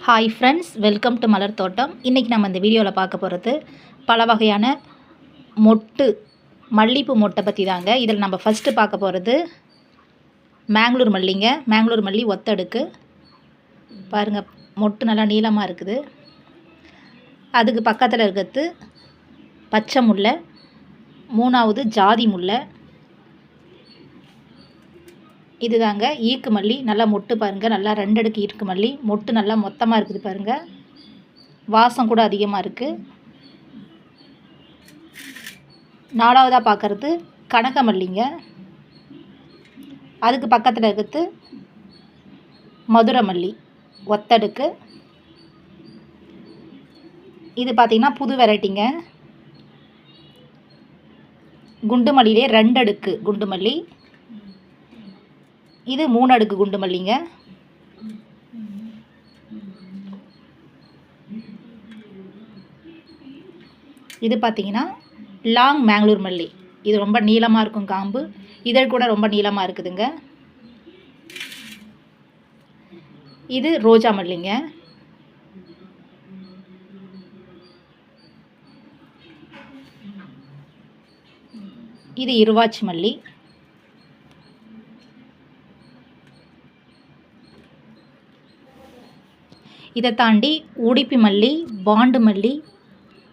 Hi friends, welcome to மலர் தோட்டம். இன்றைக்கி நம்ம இந்த வீடியோவில் பார்க்க போகிறது பல வகையான மொட்டு, மல்லிகைப்பூ மொட்டை பற்றி தாங்க. இதில் நம்ம ஃபஸ்ட்டு பார்க்க போகிறது மேங்களூர் மல்லிங்க. மேங்களூர் மல்லி ஒத்தடுக்கு பாருங்கள், மொட்டு நல்லா நீளமாக இருக்குது. அதுக்கு பக்கத்தில் இருக்கிறது பச்சை முல்லை, மூணாவது ஜாதி முல்லை. இது தாங்க ஈக்கு மல்லி. நல்லா மொட்டு பாருங்கள், நல்லா 2 அடுக்கு ஈக்கு மல்லி. மொட்டு நல்லா மொத்தமாக இருக்குது பாருங்கள், வாசம் கூட அதிகமாக இருக்குது. நாலாவதாக பார்க்குறது கனகமல்லிங்க. அதுக்கு பக்கத்தில் இருக்கிறது மதுரை மல்லி ஒத்தடுக்கு. இது பார்த்திங்கன்னா புது வெரைட்டிங்க. குண்டு மல்லியிலே 2 அடுக்கு குண்டு மல்லி. இது 3 அடுக்கு குண்டு மல்லிங்க. இது பார்த்திங்கன்னா லாங் மேங்களூர் மல்லி. இது ரொம்ப நீளமாக இருக்கும் காம்பு, இதழ் கூட ரொம்ப நீளமாக இருக்குதுங்க. இது ரோஜா மல்லிங்க. இது இருவாச்சி மல்லி. இதை தாண்டி உடுப்பி மல்லி, பாண்டு மல்லி,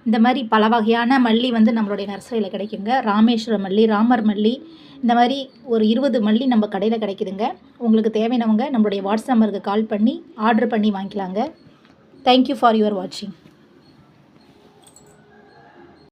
இந்த மாதிரி பல வகையான மல்லி நம்மளுடைய நர்சரியில் கிடைக்குங்க. ராமேஸ்வரம் மல்லி, ராமர் மல்லி, இந்த மாதிரி ஒரு 20 மல்லி நம்ம கடையில் கிடைக்குதுங்க. உங்களுக்கு தேவையானவங்க நம்மளுடைய வாட்ஸ்அப் நம்பருக்கு கால் பண்ணி ஆர்டர் பண்ணி வாங்கிக்கலாங்க. தேங்க்யூ ஃபார் யுவர் வாட்சிங்.